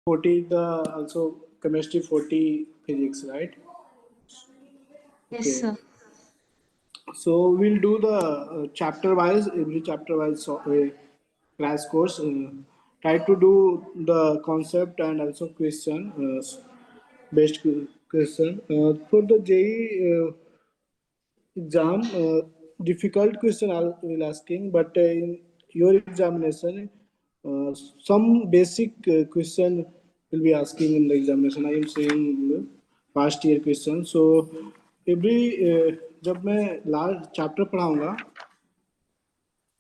40 the also chemistry, 40 physics, right? Yes, sir. So we'll do the chapter wise, every chapter wise class course. Try to do the concept and also question, based question. For the JEE exam, difficult question I will asking, but in your examination, some basic question will be asking in the examination. I am saying past year question. So every जब मैं last chapter पढ़ाऊंगा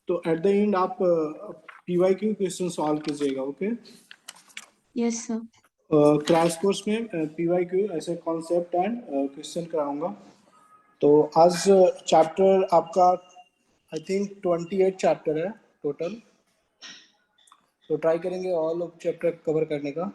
तो at the end आप PYQ question solve कीजिएगा, okay? Yes, sir. Crash course में PYQ ऐसे concept and question कराऊंगा। तो आज चैप्टर आपका आई थिंक 28 चैप्टर है टोटल, तो ट्राई करेंगे ऑल चैप्टर कवर करने का।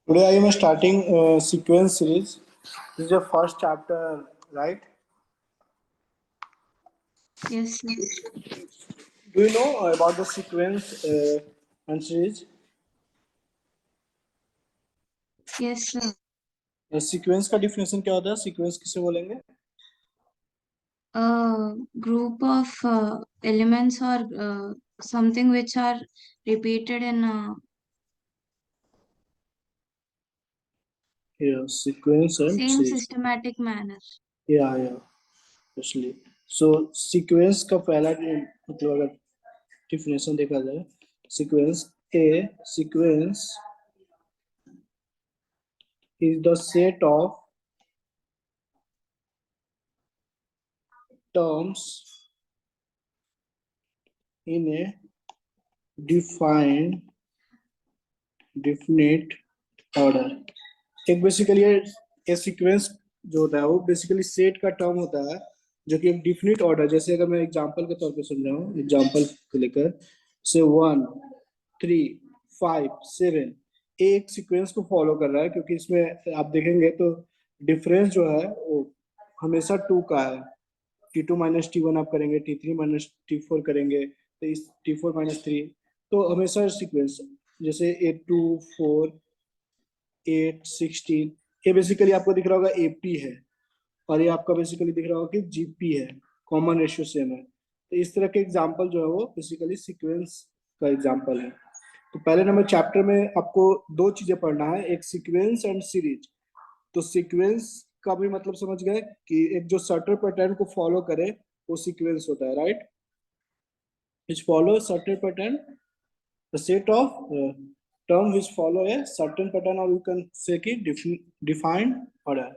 Today I am starting sequence series. This is the first chapter, right? Yes, sir. Do you know about the sequence and series? Yes, sir. Sequence का definition क्या होता है? Sequence किसे बोलेंगे? A group of elements or something which are repeated in a Sequence and same series. systematic manner. Yeah, actually. So sequence का पहला मतलब अगर डिफिनेशन देखा जाए, sequence is the set of terms in a definite order. एक basically ये sequence जो होता है वो बेसिकली सेट का टर्म होता है जो कि एक डिफिनिट ऑर्डर, जैसे अगर मैं एग्जांपल के तौर पे समझाऊं, एग्जांपल को लेकर से 1 3 5 7 एक सीक्वेंस को फॉलो कर रहा है, क्योंकि इसमें आप देखेंगे तो डिफरेंस जो है वो हमेशा 2 का है। T2 माइनस T1 आप करेंगे, T3 माइनस T4 करेंगे, तो इस T4 माइनस 3, तो हमेशा सीक्वेंस जैसे 8 2 4 8 16, ये बेसिकली आपको दिख रहा होगा AP है, और ये आपका बेसिकली दिख रहा होगा कि GP है, कॉमन रेशियो सेम है। तो इस तरह के एग्जांपल जो है वो बेसिकली सीक्वेंस का एग्जांपल है। तो पहले नंबर चैप्टर में आपको दो चीजें पढ़ना है, एक सीक्वेंस एंड सीरीज। तो सीक्वेंस का भी मतलब समझ गए कि एक जो सर्टेन पैटर्न को फॉलो करे वो सीक्वेंस होता है, right? Which follow certain pattern, the set of term which follow a certain pattern, or you can say कि defined order.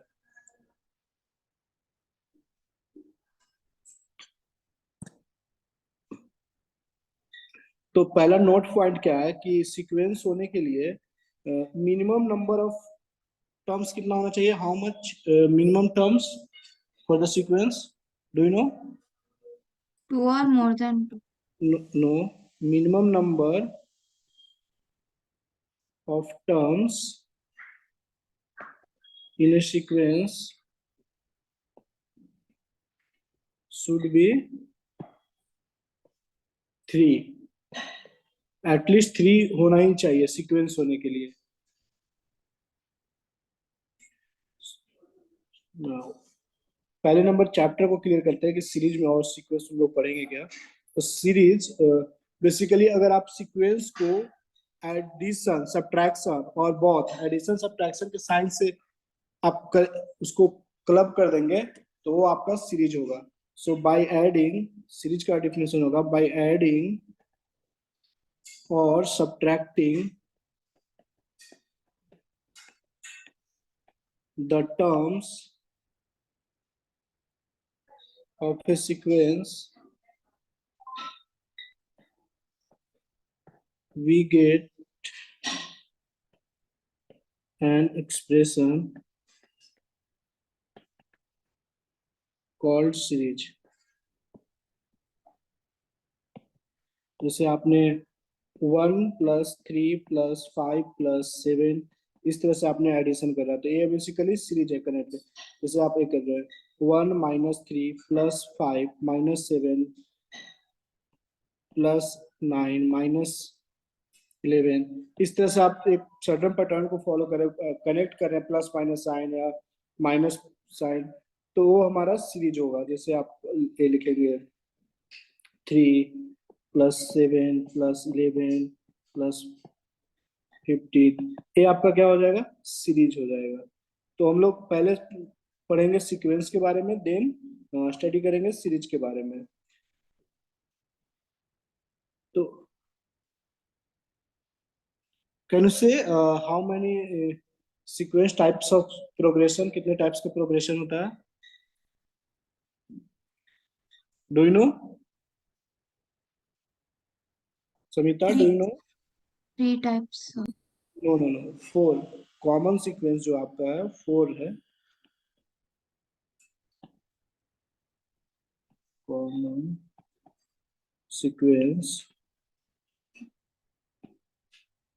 तो पहला नोट पॉइंट क्या है कि सीक्वेंस होने के लिए मिनिमम नंबर ऑफ टर्म्स कितना होना चाहिए? How much minimum terms for the sequence, do you no? 2 or more than 2. No, minimum number of terms in a sequence should be 3, at least 3 होना ही चाहिए सीक्वेंस होने के लिए। पहले नंबर चैप्टर को क्लियर करते हैं कि सीरीज में और सीक्वेंस हम लोग पढ़ेंगे क्या। तो सीरीज बेसिकली अगर आप सीक्वेंस को एडिशन सब्ट्रैक्शन और बोथ एडिशन सब्ट्रैक्शन के साइन से आप उसको क्लब कर देंगे तो वो आपका सीरीज होगा। सो बाय एडिंग, सीरीज का डेफिनेशन होगा बाय एडिंग और subtracting the terms of a sequence we get an expression called series. जैसे आपने 1+3+5+7 इस तरह से आपने एडिशन कर रहा, तो ये बेसिकली सीरीज है कनेक्ट। जैसे आप ये कर रहे हैं 1-3+5+7+9-11, इस तरह से आप एक सर्टेन पैटर्न को फॉलो करें, कनेक्ट करें प्लस माइनस साइन या माइनस साइन, तो वो हमारा सीरीज होगा। जैसे आप ये लिखेंगे 3+7+11+15, ये आपका क्या हो जाएगा, सीरीज हो जाएगा। तो हम लोग पहले पढ़ेंगे सीक्वेंस के बारे में, देन स्टडी करेंगे सीरीज के बारे में। तो can you say how many sequence types of progression, कितने टाइप्स का प्रोग्रेशन होता है? Do you know Samita, do you know? 3 types. No no no, 4 common sequence जो आपका है 4 है। कॉमन सीक्वेंस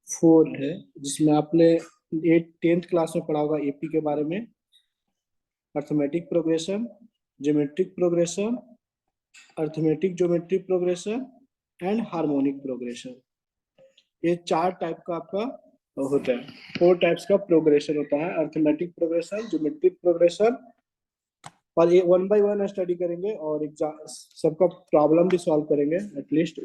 4 है, जिसमें आपने 10th क्लास में पढ़ा होगा एपी के बारे में, arithmetic progression, geometric progression, arithmetic geometric progression and harmonic progression. ये 4 टाइप का आपका होता है, 4 टाइप्स का प्रोग्रेशन होता है, अर्थमेटिक प्रोग्रेशन, ज्योमेट्रिक प्रोग्रेशन, और ये 1 by 1 स्टडी करेंगे और एग्जाम सबका प्रॉब्लम भी सॉल्व करेंगे एटलीस्ट।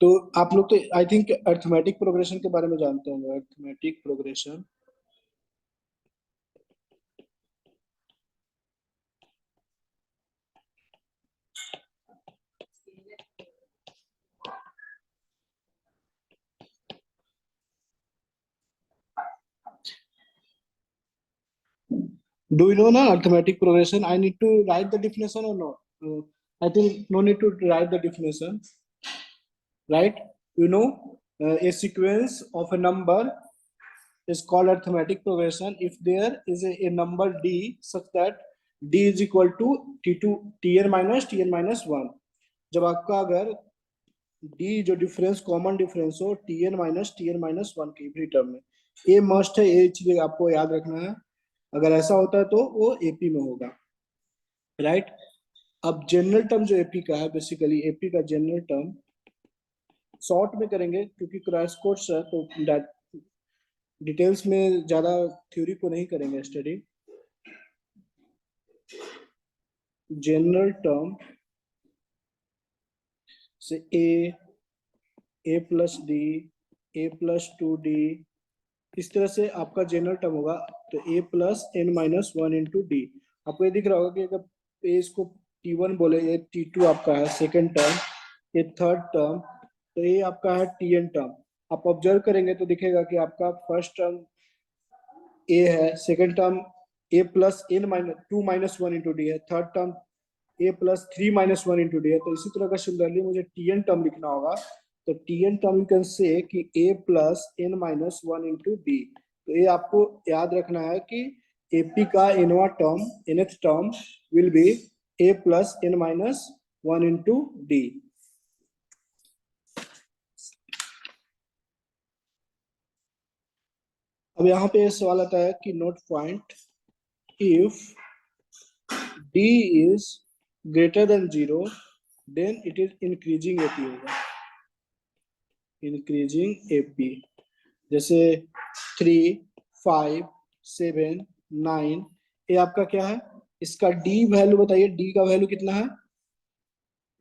तो आप लोग तो आई थिंक अर्थमेटिक प्रोग्रेशन के बारे में जानते होंगे, arithmetic progression. Do you know now arithmetic progression? I need to write the definition or not? I think no need to write the definition, right? You know, a sequence of a number is called arithmetic progression if there is a number d such that d is equal to tn minus 1। जब आपका अगर d जो difference common difference हो tn minus 1 के every term में, ये must है, ये चीज आपको याद रखना है। अगर ऐसा होता है तो वो एपी में होगा, राइट। अब जनरल टर्म जो एपी का है, बेसिकली एपी का जनरल टर्म शॉर्ट में करेंगे क्योंकि क्रैश कोर्स है, तो डिटेल्स में ज्यादा थ्योरी को नहीं करेंगे स्टडी। जनरल टर्म से ए प्लस डी, a+2d, इस तरह से आपका जनरल टर्म होगा। तो a+n-1 इंटू डी, आपको ये दिख रहा होगा कि अगर ए इसको t1 बोले, ये t2 आपका है सेकेंड टर्म, ये थर्ड टर्म, तो ये आपका है tn टर्म। आप ऑब्जर्व करेंगे तो दिखेगा कि आपका फर्स्ट टर्म ए है, second term a+n-2-1 into d है, third term a+3-1 into d है। तो इसी तरह का सिमिलरली मुझे tn टर्म लिखना होगा, तो tn term you can say कि a+n-1 इंटू डी। तो ये आपको याद रखना है कि एपी का nवा term, nth term will be a+n-1 into d. अब यहाँ पे सवाल आता है कि note point, if d is greater than 0 then it is increasing AP होगा, increasing AP। जैसे 3, 5, 7, 9, ये आपका क्या है, इसका d वैल्यू बताइए, d का वैल्यू कितना है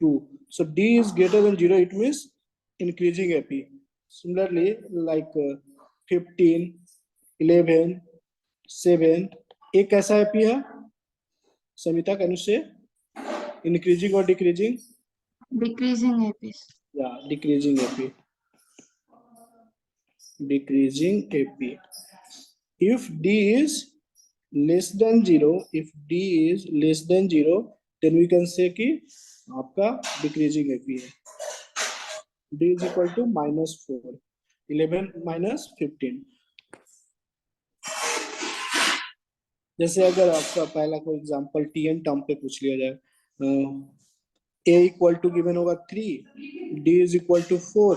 2। so d is greater than 0, it means increasing AP। similarly like 15, 11, 7, एक कैसा AP है समिता, कैन यू से? Increasing or decreasing? Decreasing APs. Yeah, decreasing AP. Decreasing AP. If D is less than 0, if D is less than 0, then we can say कि आपका decreasing AP है. D is equal to -4. 11 minus 15. जैसे अगर आपका पहला कोई example TN term पे पूछ लिया जाए, a इक्वल टू गिवन होगा 3, d is equal to 4,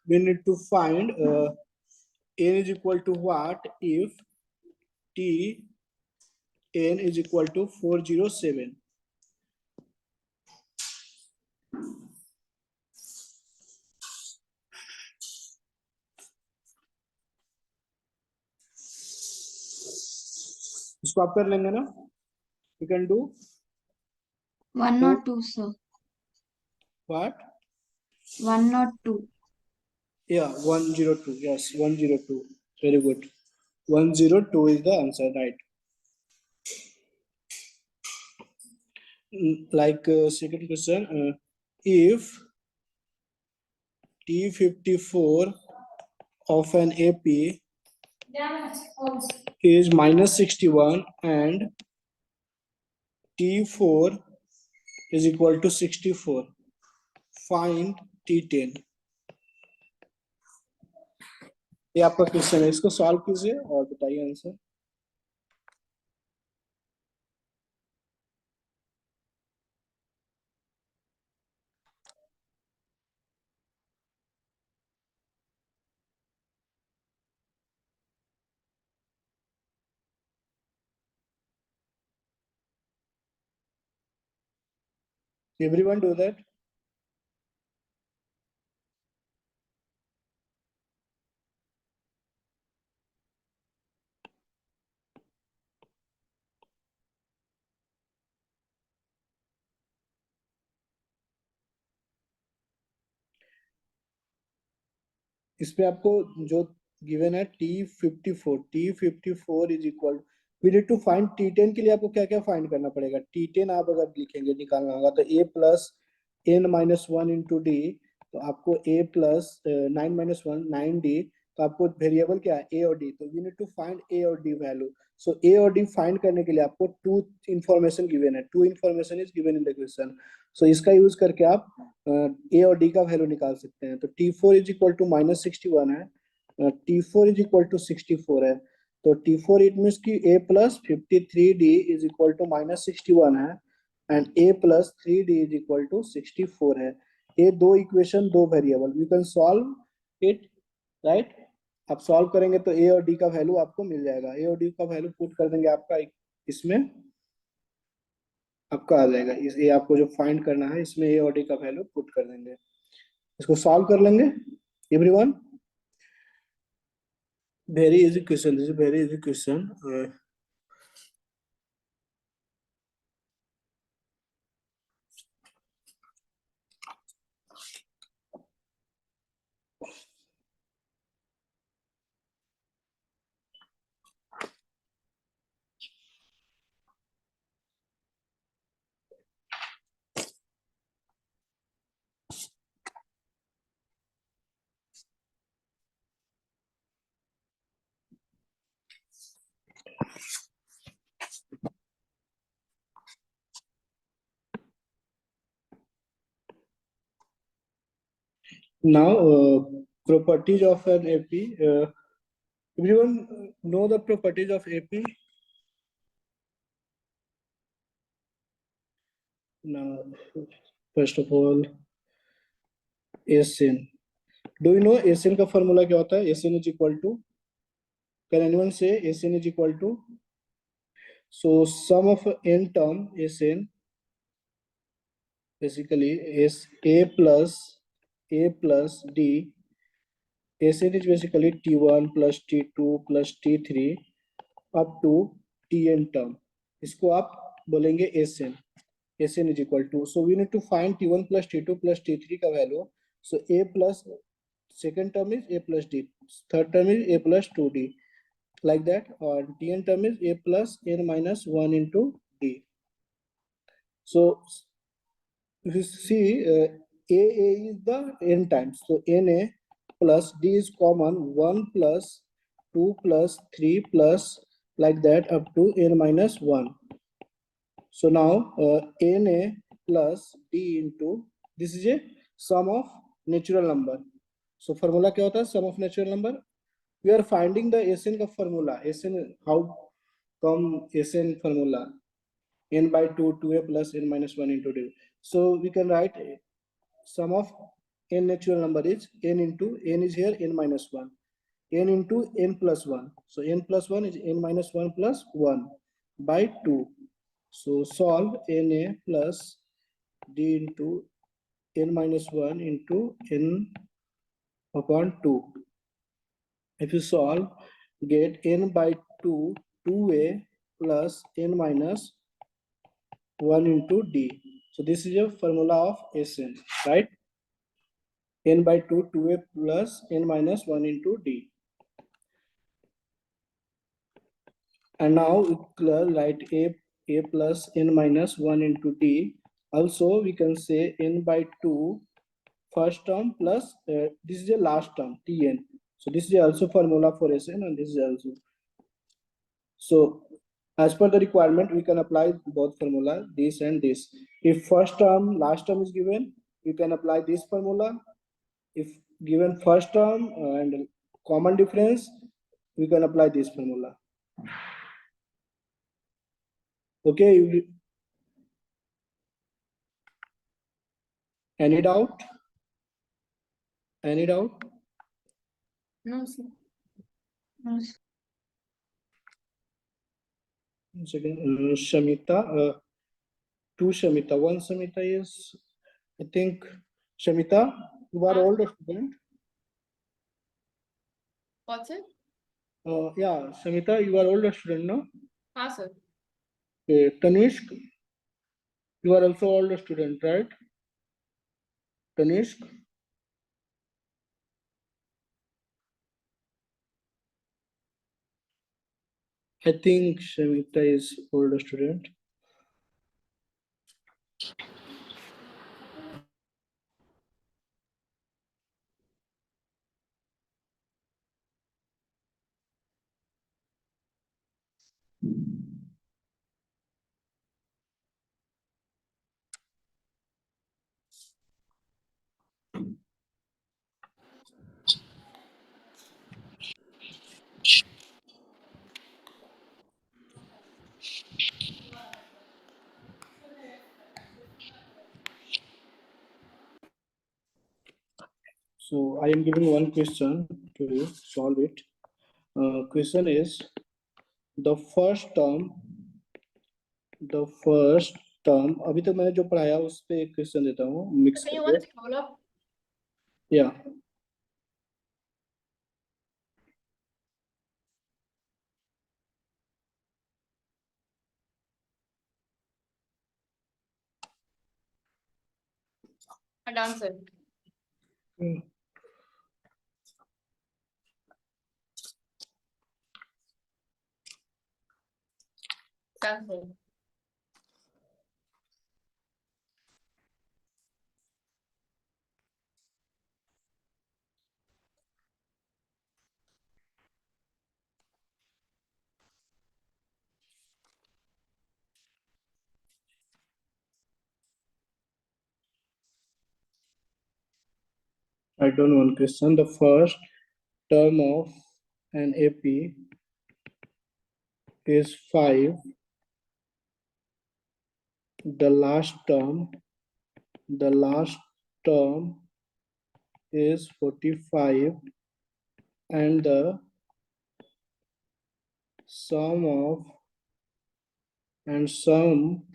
we need to find n is equal to what if t n is equal to 407. इसको आप कर लेंगे ना? You can do 1 or 2, sir. what? 1 or 2. Yeah, 102. Yes, 102. Very good. 102 is the answer, right? Like second question, if T54 of an AP is -61 and T4 is equal to 64, find T10. ये आपका question है, इसको solve कीजिए और बताइए answer. Everyone do that. इस पे आपको जो गिवन है T54 is equal, we need to find T10 के लिए आपको क्या क्या फाइंड करना पड़ेगा. T10 आप अगर लिखेंगे निकालना होगा तो a plus n minus 1 into D, तो आपको a प्लस 9 माइनस 1 9d, तो आपको वेरिएबल क्या है a और d, तो we need to find a और d वैल्यू. सो a और d फाइंड करने के लिए आपको टू इंफॉर्मेशन गिवन है, two information is given in the question. So इसका यूज करके आप a और d का वैल्यू निकाल सकते हैं. तो T4 इज इक्वल टू -61 है, T4 इज इक्वल टू 64 है, तो T4 इट मीन्स कि a plus 53d is equal to -61 है and a plus 3d is equal to 64 है. ये दो इक्वेशन, दो variable, you can solve it, right. आप सॉल्व करेंगे तो a और d का वैल्यू आपको मिल जाएगा. a और d का वैल्यू पुट कर देंगे आपका इसमें, आपका आ जाएगा. इस ये आपको जो फाइंड करना है इसमें a और d का वैल्यू पुट कर देंगे. इसको सॉल्व कर लेंगे everyone. Very easy question, this is very easy question. Now, properties of an AP. Everyone know the properties of AP? Now, first of all, SN. Do you know SN का formula क्या होता है? SN is equal to, can anyone say SN is equal to? So sum of n term SN basically is a plus d. SN is basically T1 plus T2 plus T3 up to Tn term. इसको आप बोलेंगे SN. SN is equal to, so we need to find T1 plus T2 plus T3 का value. So a plus second term is a plus d, third term is a plus 2d, like that. Or Tn term is a plus n minus 1 into d. So if you see, AA is the n times. So NA plus D is common, 1 plus 2 plus 3 plus like that up to n minus 1. So now NA plus D into, this is a sum of natural number. So formula क्या होता है? Sum of natural number. We are finding the SN का formula. SN, how come SN formula? N by 2, 2a plus n minus 1 into d. So we can write sum of n natural number is n into, n is here, n minus 1. N into n plus 1. So n plus 1 is n minus 1 plus 1 by 2. So solve NA plus D into n minus 1 into n upon 2. If you solve, get n by 2, 2a plus n minus 1 into D. So this is a formula of SN, right? N by 2, 2a plus n minus 1 into D. And now we write a plus n minus 1 into D. Also, we can say n by 2 first term plus this is a last term Tn. So this is also formula for Sn, and this is also. So as per the requirement, we can apply both formula, this and this. If first term, last term is given, you can apply this formula. If given first term and common difference, we can apply this formula. Okay. Any doubt? Any doubt? No, sir. No, sir. Second, Shamita, two Shamita. One Shamita is, I think, Shamita, you are older student. What's it? Yeah, Shamita, you are older student, no? हाँ sir. Okay, Tanishk, you are also older student, right? Tanishk. I think Shamita is older student. So I am giving one question to you, solve it. Question is, the first term, अभी तक मैंने जो पढ़ाया उस पे एक question देता हूँ मिक्स Can you करके. once develop? Yeah. And answer. Answer. I don't know one question. The first term of an AP is 5. The last term is 45, and the sum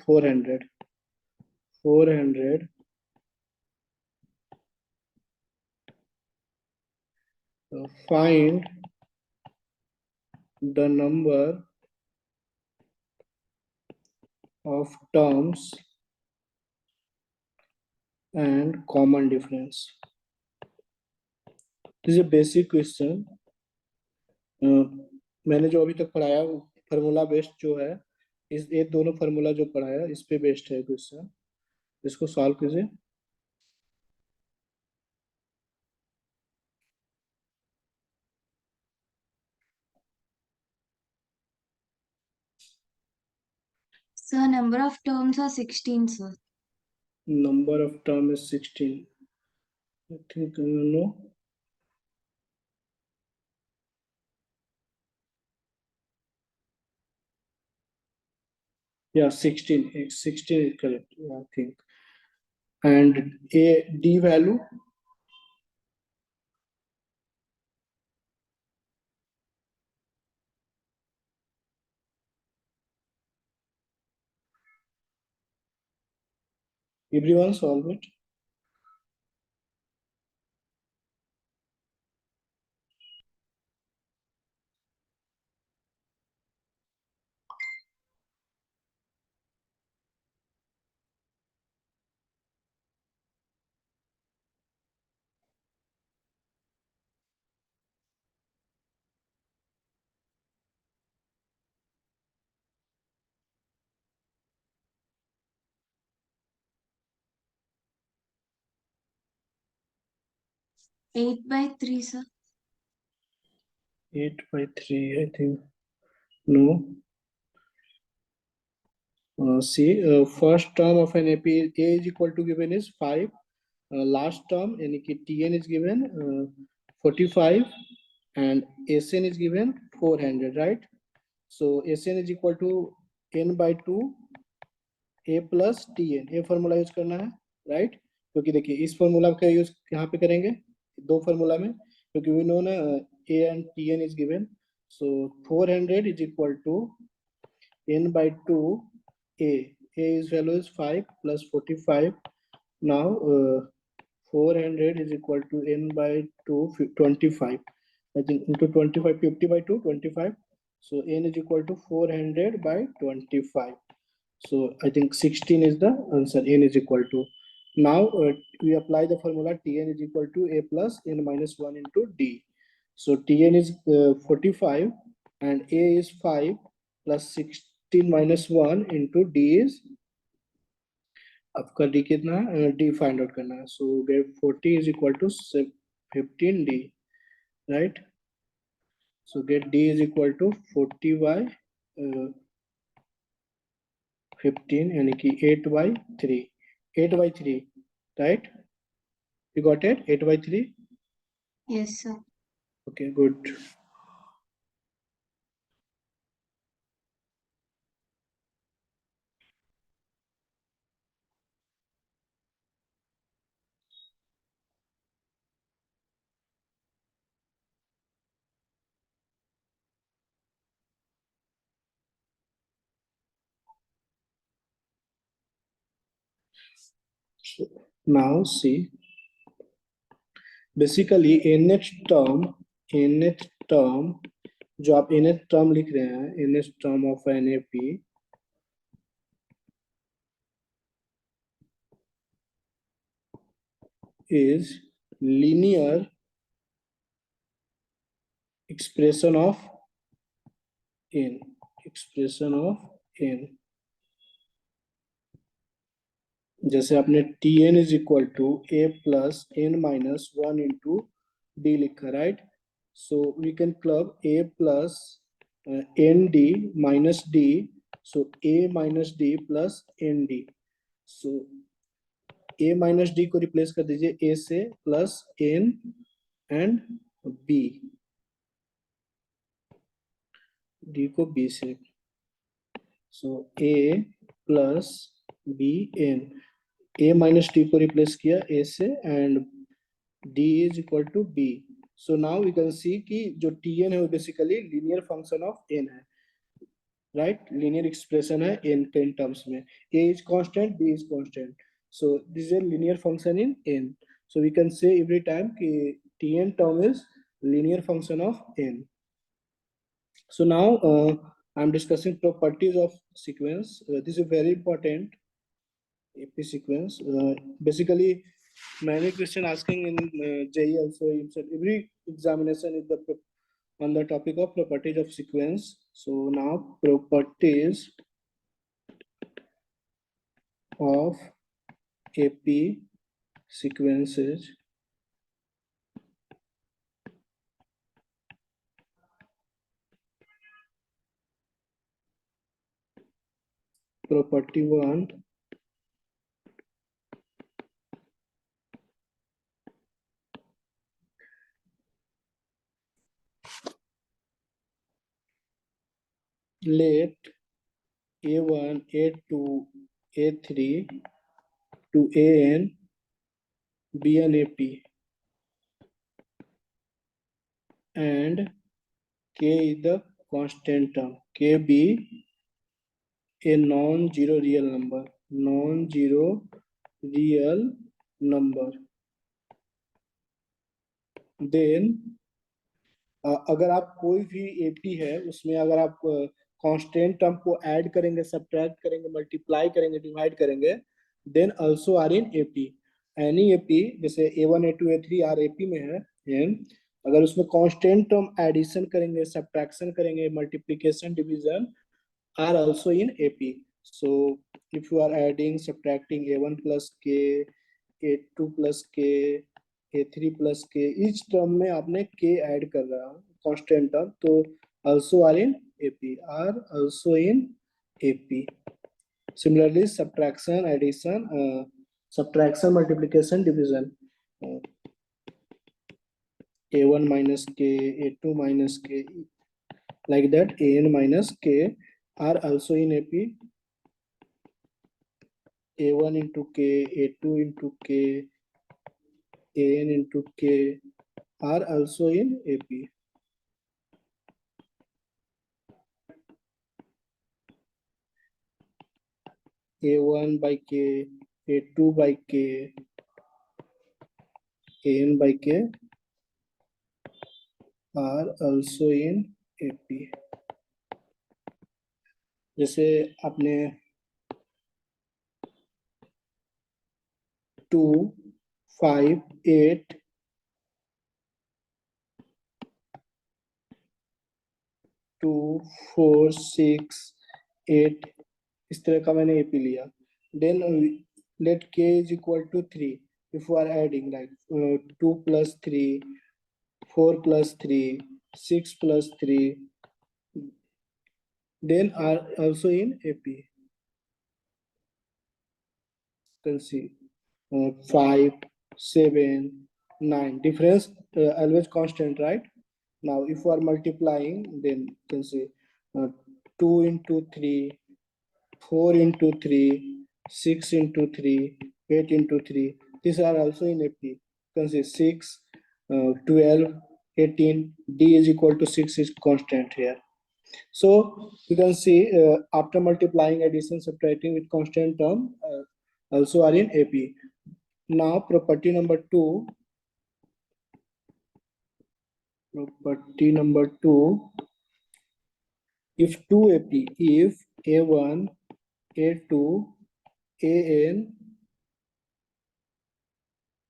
400. Find the number of terms and common difference. This is a basic question. मैंने जो अभी तक पढ़ाया formula based जो है, इस ये दोनों फार्मूला जो पढ़ाया इस पे बेस्ड है क्वेश्चन. इसको सॉल्व कीजिए। Sir, number of terms are 16, sir. Number of term is 16. I think no. Yeah, 16. 16 is correct. Yeah, I think. And a d value, everyone solve it. Eight by 3, sir. 8 by 3, I think. No. See, first term of an AP, A is equal to given is 5. Last term, yani ki TN is given 45 and SN is given 400, right? So SN is equal to N by 2 A plus TN. ये formula use करना है, right? क्योंकि देखिए इस formula का use यहाँ पे करेंगे दो फॉर्मूला में, क्योंकि वी नो ना A and TN is given. So 400 is equal to N by 2 A. A's value is 5 plus 45. Now 400 is equal to N by 2 25. I think into 25, 50 by 2 25. So N is equal to 400 by 25. So I think 16 is the answer. N is equal to. Now we apply the formula Tn is equal to A plus N minus 1 into D. So Tn is 45 and A is 5 plus 16 minus 1 into D is, आपका D कितना है? D find out करना है. So get 40 is equal to 15D, right? So get D is equal to 40 by 15, यानी कि 8 by 3. 8 by 3, right? You got it? 8 by 3. Yes, sir. Okay, good. So now see, basically nth term जो आप nth term लिख रहे हैं, nth term of NAP is linear expression of n. जैसे आपने Tn is equal to A plus N minus 1 into D लिखा, right? So we can club A plus ND minus D. So A minus D plus ND. So A minus D को replace कर दीजिए A से plus N and B. D को B से. So A plus B N. A minus D को replace किया A से and D is equal to B. So now we can see कि जो Tn है वो basically linear function of n है, right? Linear expression है n terms में. A is constant, B is constant. So this is a linear function in n. So we can say every time कि Tn term is linear function of n. So now I'm discussing properties of sequence. This is very important. AP sequence. Basically, many question asking in JEE also. Every examination is on the topic of properties of sequence. So now properties of AP sequences property 1 let A1 A2 A3 to AN be an AP and K is the constant term, K be a non-zero real number, non-zero real number. Then अगर आप कोई भी AP है उसमें अगर आप constant term को add करेंगे, सब्ट्रैक्ट करेंगे, मल्टीप्लाई करेंगे, डिवाइड करेंगे, then also are in AP. Any AP जैसे A1 A2 A3 are AP में है, अगर उसमें कांस्टेंट टर्म एडिशन करेंगे, सब्ट्रैक्शन करेंगे, multiplication, division are also in AP. So if you are adding, subtracting A1 plus K, A2 plus K, A3 plus K, each term में आपने K add कर रहा है, constant term, तो also are in AP, are also in AP. Similarly, subtraction, addition, subtraction, multiplication, division. A1 minus K, A2 minus K, like that, AN minus K are also in AP. A1 into K, A2 into K, AN into K are also in AP. A1 by K, A2 by K, AN by K are also in AP. जैसे आपने 2, 5, 8, 2, 4, 6, 8 इस तरह का मैंने AP लिया. Then let K is equal to 3. If we are adding like 2 plus 3, 4 plus 3, 6 plus 3, then are also in AP. You can see 5, 7, 9. Difference always constant, right? Now, if we are multiplying, then you can see 2 into 3, 4 into 3, 6 into 3, 8 into 3. These are also in AP. You can see 6, 12, 18. D is equal to 6 is constant here. So you can see after multiplying, addition, subtracting with constant term also are in AP. Now property number 2. Property number 2. If 2 AP, if A1, A2, AN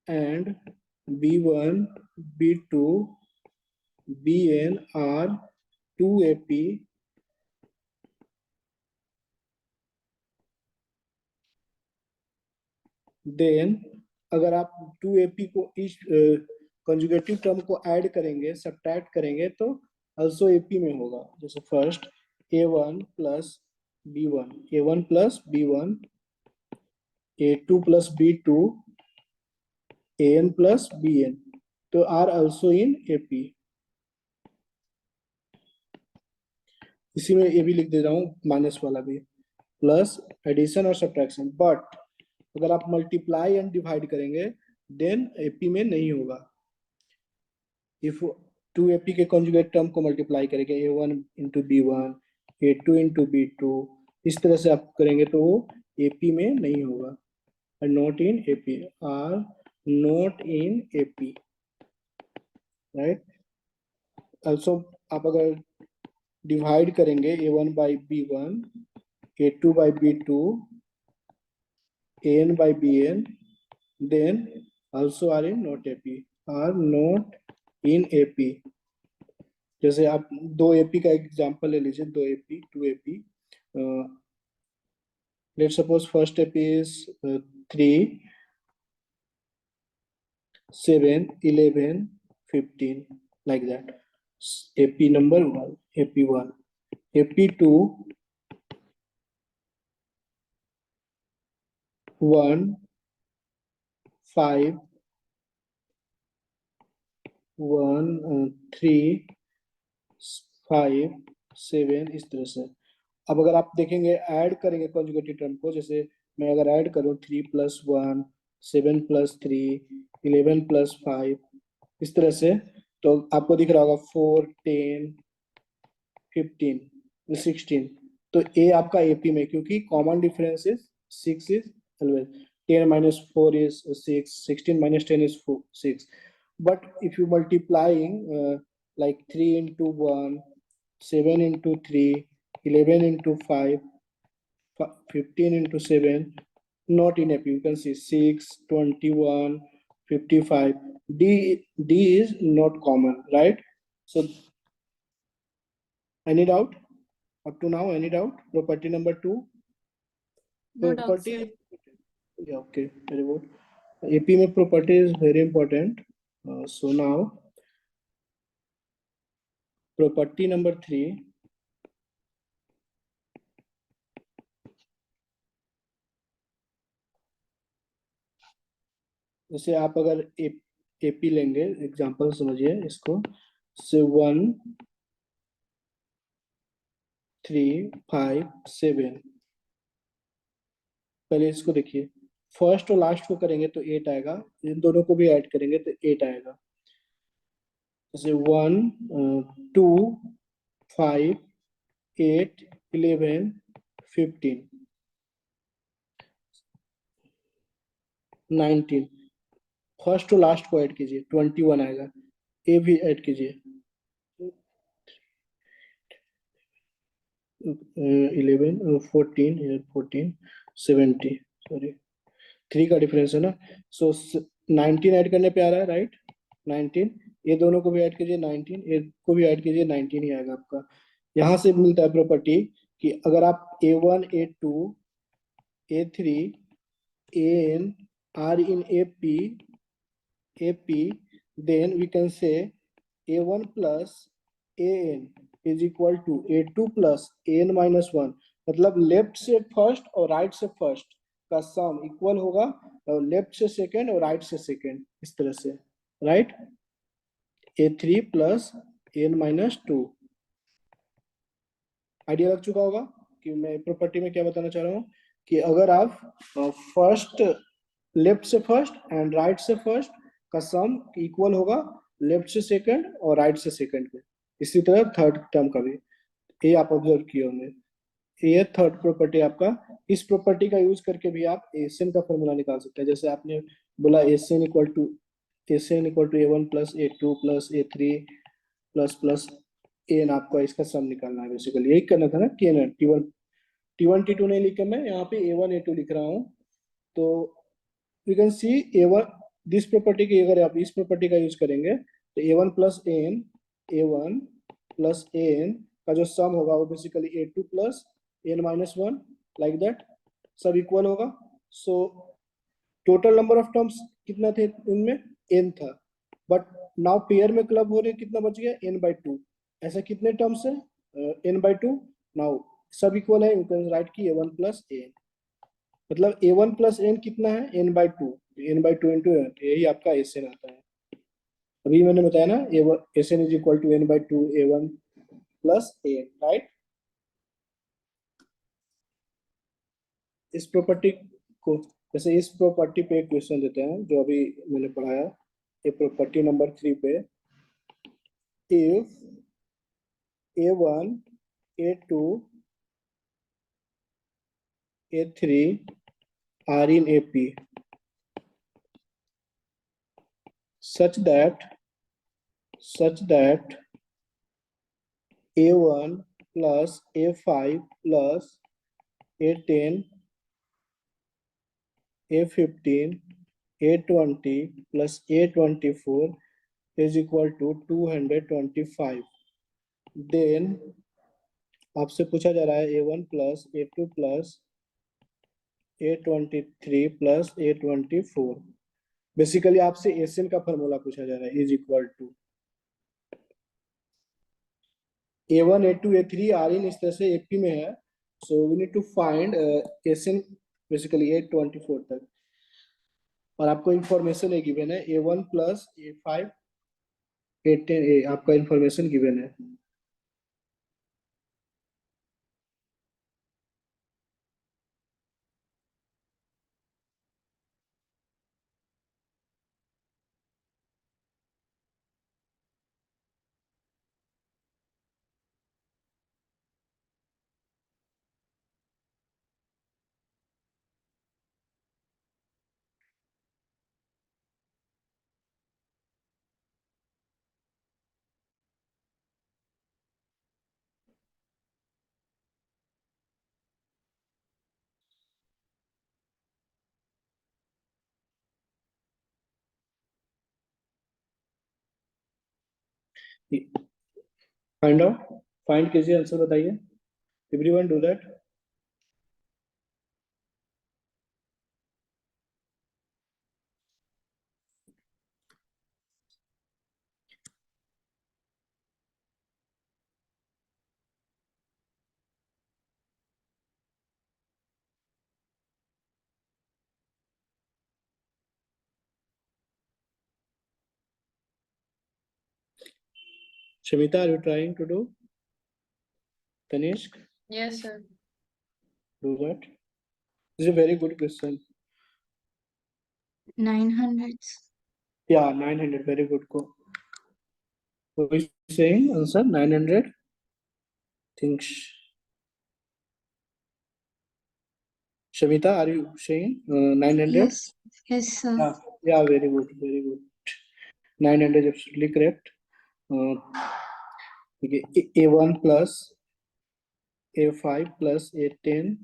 and B1, B2, BN are 2 AP, then अगर आप 2 AP को इस conjugative term को add करेंगे, subtract करेंगे तो also AP में होगा. जैसे first A1 plus B1, A1 plus B1, A2 plus B2, AN plus BN, तो are also in AP. इसी में ये भी लिख दे रहा हूँ, माइनस वाला भी, प्लस एडिशन और सब्ट्रैक्शन. बट अगर आप मल्टीप्लाई एंड डिवाइड करेंगे देन AP में नहीं होगा. इफ 2 AP के कंजुगेट टर्म को मल्टीप्लाई करेंगे, A1 into B1, A2 into B2, इस तरह से आप करेंगे तो वो AP में नहीं होगा. Not in AP, are not in AP, right. Also आप अगर डिवाइड करेंगे A1 by B1, A2 by B2, AN by BN, then also are in not AP, are not in AP. जैसे आप 2 AP का example ले लीजिए, 2 AP, 2 AP, Let's suppose first AP is 3, 7, 11, 15, like that. AP number 1, AP1, AP2, 1, 5, 1, 3, 5, 7, इस तरह से। अब अगर आप देखेंगे ऐड करेंगे कॉन्जुगेटिव टर्म को, जैसे मैं अगर ऐड करूं 3 + 1, 7 + 3, 11 + 5, इस तरह से, तो आपको दिख रहा होगा 4, 10, 15, 16। तो ए आपका एपी में, क्योंकि common difference is 6 is 12, 10 - 4 is 6, 16 - 10 is 6. But if you multiplying like 3 into 1, 7 into 3, 11 into 5, 15 into 7, not in AP. You can see 6, 21, 55. D is not common, right? So any doubt up to now? Any doubt? Property number 2. No doubt, Property. sir. Yeah, okay, very good. AP में property is very important. So now property number 3. जैसे आप अगर AP लेंगे, example समझिए इसको, से 1, 3, 5, 7, पहले इसको देखिए, फर्स्ट और लास्ट को करेंगे तो 8 आएगा, इन दोनों को भी ऐड करेंगे तो 8 आएगा। जैसे 1, 2, 5, 8, 11, 15, 19, फर्स्ट टू लास्ट को ऐड कीजिए 21 आएगा, ए भी ऐड कीजिए 11, 14, 14, 70, सॉरी 3 का डिफरेंस है ना। सो 19 ऐड करने पे आ रहा है, राइट? 19, ये दोनों को भी ऐड कीजिए 19, ये को भी ऐड कीजिए 19 ही आएगा आपका। यहाँ से मिलता है प्रॉपर्टी कि अगर आप A1, A2, A3, AN are in AP, then we can say A1 plus AN is equal to A2 plus AN minus 1। मतलब लेफ्ट से फर्स्ट और राइट से फर्स्ट का सम इक्वल होगा और लेफ्ट से सेकंड और राइट से सेकंड, इस तरह से, right? A3 plus AN minus 2। Idea लग चुका होगा कि मैं प्रॉपर्टी में क्या बताना चाह रहा हूँ, कि अगर आप फर्स्ट, लेफ्ट से फर्स्ट एंड राइट से फर्स्ट का सम इक्वल होगा लेफ्ट से सेकंड और राइट से सेकंड के, इसी तरह थर्ड टर्म का भी, ये आप ऑब्जर्व किए होंगे। ये थर्ड प्रॉपर्टी आपका, इस प्रॉपर्टी का यूज करके भी आप एसएन का फॉर्मूला निकाल सकते हैं। जैसे आपने बोला S N equal to A1 plus A2 plus A3 plus N, आपका इसका सम निकालना है, बेसिकली यही करना था ना। T1 T2 नहीं लिख के मैं यहाँ पे A1 A2 लिख रहा हूँ। तो you can see A1, this property की अगर आप इस प्रॉपर्टी का यूज करेंगे तो A1 plus AN का जो सम होगा वो basically A2 plus AN minus 1, like that, सब इक्वल होगा। So total number of terms कितना थे इनमें? n था, बट नाउ पेयर में क्लब हो रहे कितना बच गया? n/2। ऐसा कितने टर्म्स है? n/2। नाउ सब इक्वल है, यू कैन राइट की A1 plus AN, मतलब A1 plus AN कितना है? n/2, n/2 into n, यही आपका SN आता है। अभी मैंने बताया ना, SN is equal to n/2 A1 plus AN, right? इस प्रॉपर्टी को, जैसे इस प्रॉपर्टी पे एक क्वेश्चन देते हैं जो अभी मैंने पढ़ाया, ये प्रॉपर्टी नंबर 3 पे, if A1, A2, A3 are in AP such that A1 plus A5 plus A10, A15, A20 plus A24 is equal to 225, then आपसे पूछा जा रहा है A1 plus A2 plus A23 plus A24। Basically आपसे S N formula पूछा जा रहा है, is equal to A1 A2 A3 are in इस तरह से एपी में है, so we need to find S बेसिकली A24 तक। और आपको इंफॉर्मेशन है गिवन है A1 प्लस A5 A10 A, आपका इंफॉर्मेशन गिवन है। फाइंड आउट, फाइंड कीजिए, आंसर बताइए। Everyone do that. Shamita, are you trying to do? Tanishq, Yes, sir. do that. This is a very good question. 900. Yeah, 900, very good. Go. Who is saying answer 900? Thinks. Shamita, are you saying 900? Yes, yes, sir. Yeah, very good, very good. 900 absolutely correct. Okay, A1 plus A5 plus A10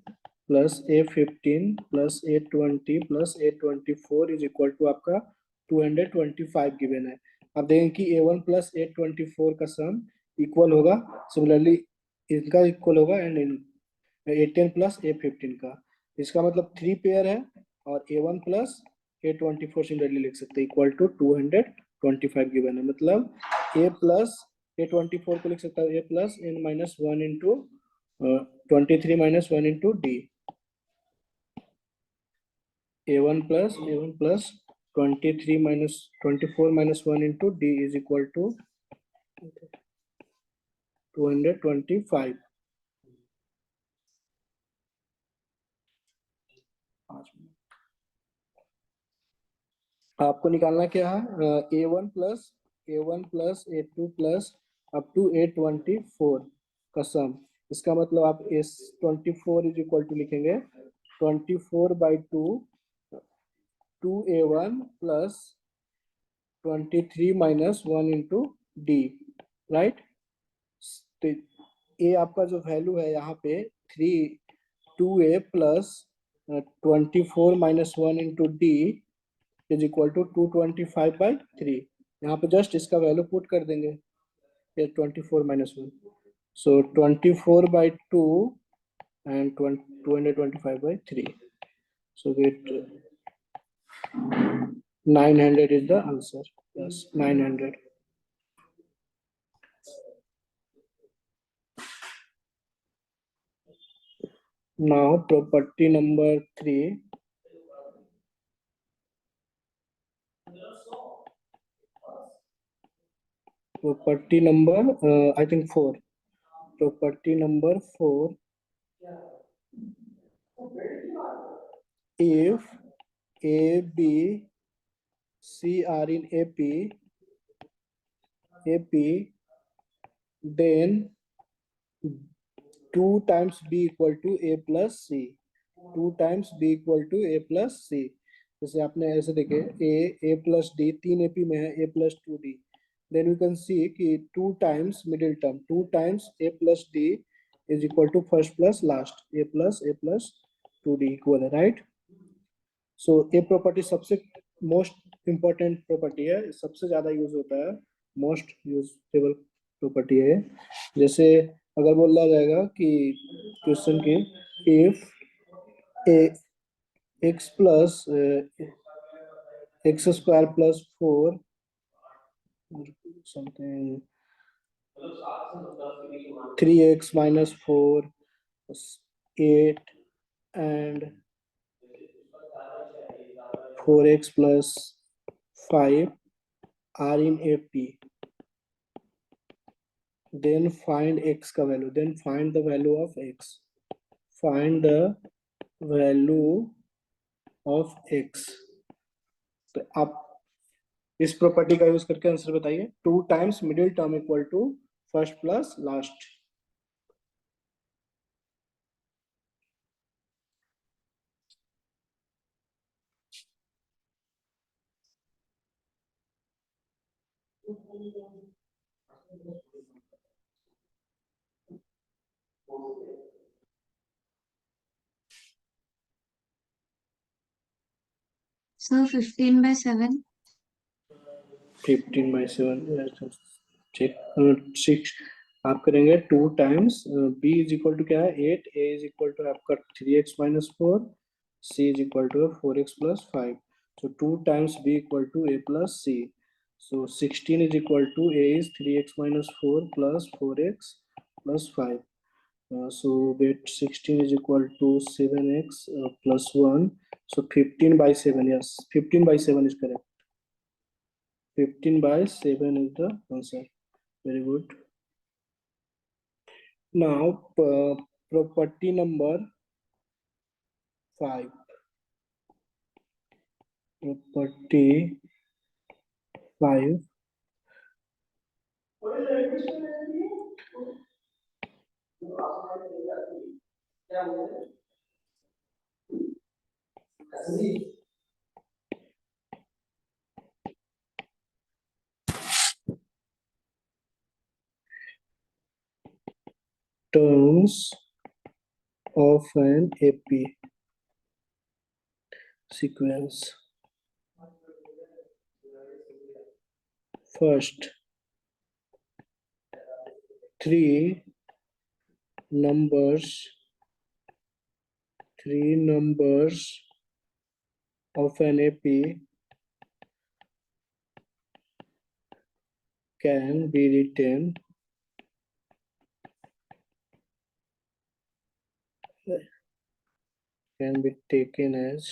plus A15 plus A20 plus A24 is equal to आपका 225 given है। अब देखें कि A1 plus A24 का sum equal होगा, similarly इनका equal होगा and in A10 plus A15 का। इसका मतलब 3 पेयर है और A1 प्लस A24 सिमिलरली लिख सकते हैं इक्वल टू 225 गिवन है। मतलब A प्लस A24 को लिख सकता है A plus n minus 1 into 23 minus 1 into D. A1 plus 23 minus 24 minus 1 into D is equal to 225. आपको निकालना क्या है? A1 plus A2 plus up to A24 का सम। इसका मतलब आप S24 इज इक्वल टू लिखेंगे 24/2 2A1 plus 23 minus 1 into D, right. तो ए आपका जो वैल्यू है यहाँ पे 2A plus 24 minus 1 into D is equal to 225/3। यहाँ पे जस्ट इसका वैल्यू पुट कर देंगे 24 minus 1, so 24/2 and 225/3, so get 900 is the answer. Yes, 900. Now property number 3. Property number I think 4. Property number 4. If A, B, C are in AP, then 2 times B equal to A plus C. 2 times B equal to A plus C. जैसे आपने ऐसे देखे A plus D 3 AP में है A plus 2D. Then you can see कि 2 times middle term 2 times A plus D is equal to first plus last A plus 2D equal है, right? So A property सबसे most important property है, सबसे ज्यादा use होता है, most usable property है। जैसे अगर बोला जाएगा कि क्वेश्चन के if A x plus x square plus 4 something 3x minus 4 8 and 4x plus 5 are in AP. Then find x का value. Then find the value of x. Find the value of x. तो आप इस property का use करके answer बताइए. 2 times middle term equal to first plus last. So 15/7. 15/7 check 6 आप करेंगे 2 times b is equal to क्या है 8 a इज इक्वल टू आपका 3x minus 4 c is equal to 4x plus 5 so 2 times b equal to a plus c so 16 is equal to a is 3x minus 4 plus 4x plus 5 so that 16 is equal to 7x plus 1 so 15/7 yes 15/7 is correct 15/7 is the answer. Very good. Now, property number 5. Property 5. Terms of an AP sequence. First, three numbers of an AP can be written can be taken as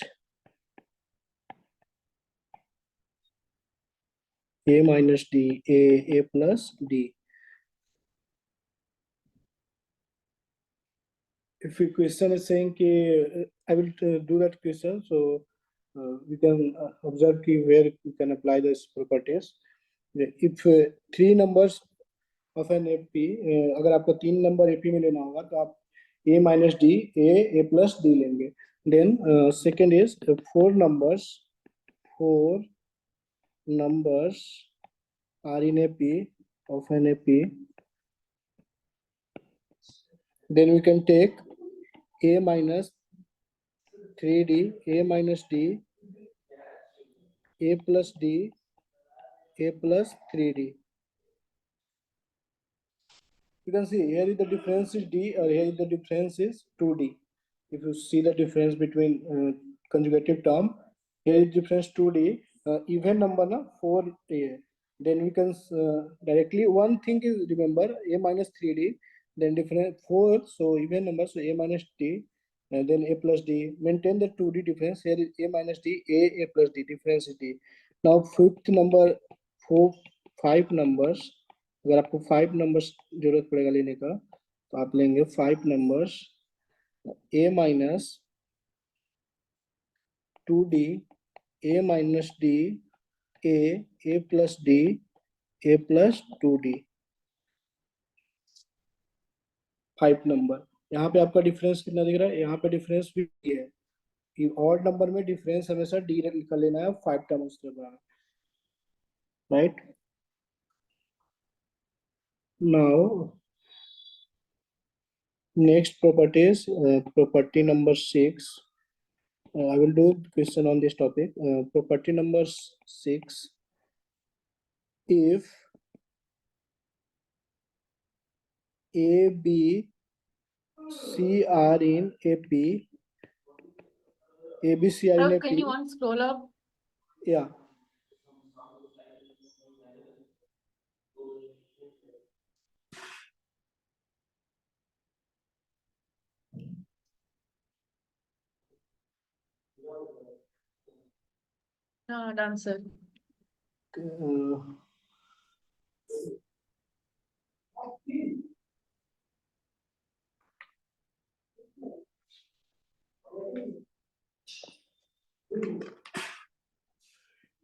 a minus d, a plus d. If a question is saying कि I will do that question, so we can observe where we can apply these properties. If three numbers of an AP, अगर आपको 3 number AP में लेना होगा तो आप a minus d, a plus d लेंगे. Then second is 4 numbers are in AP of an AP. Then we can take a minus 3d, a minus d, a plus d, a plus 3d. You can see here is the difference is d or here is the difference is 2d. If you see the difference between conjugative term, here is difference 2d, even number na 4a. Then we can directly one thing is remember a minus 3d, then different 4, so even number, so a minus d, and then a plus d. Maintain the 2d difference. Here is a minus d, a plus d, difference is d. Now fifth number, 5 numbers. अगर आपको 5 numbers जरूरत पड़ेगा लेने का तो आप लेंगे 5 numbers a minus 2d, a minus d, a plus d, a plus 2d. 5 number. यहाँ पे आपका डिफरेंस कितना दिख रहा है? यहाँ पे डिफरेंस भी है. ऑड नंबर में डिफरेंस हमेशा d निकल लेना है 5 टर्म्स के बाद, right? Now next property is property number 6. I will do question on this topic. Property number 6. If A, B, C are in AP, A, B, C are in Sir, a can P. you once scroll up? Yeah. No, done, sir. Uh,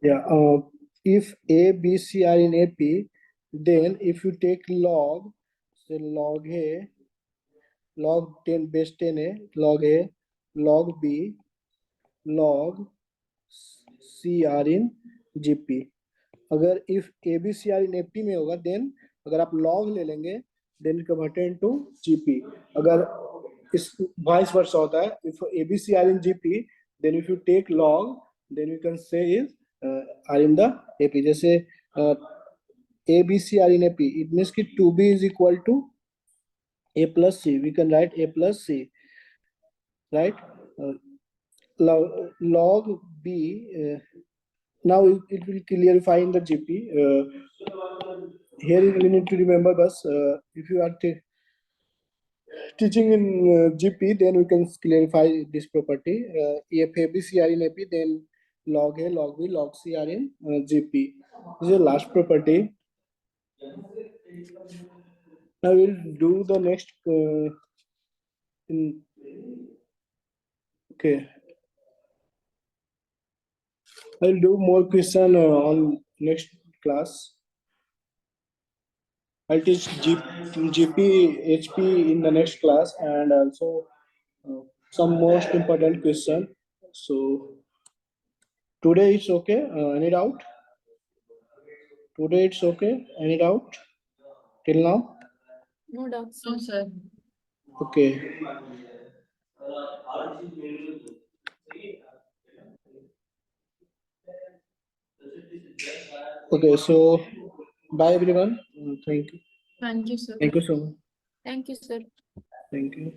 yeah. If A, B, C are in AP, then if you take log, so log A, log 10 base 10A, log A, log B, log C are in GP. अगर if A, B, C are in AP में होगा, then अगर आप log ले लेंगे, then converted into GP. अगर इस vice versa होता है, if A, B, C are in GP, then if you take log, then you can say is are in the AP. जैसे A, B, C are in AP, it means कि 2B is equal to A plus C. We can write A plus C, right? Log B. Now it will clarify in the GP. Here we need to remember, bus. If you are teaching in GP, then we can clarify this property. If ABC are in AP, then log A, log B, log C are in GP. This is the last property. Now we'll do the next. Okay. I'll do more question on next class. I'll teach GP, HP in the next class, and also some most important question. So today it's okay. Any doubt? Today it's okay. Any doubt till now? No doubt, sir. No, sir. Okay. Okay. So bye everyone. Thank you. Thank you, sir. Thank you so much. Thank you, sir. Thank you.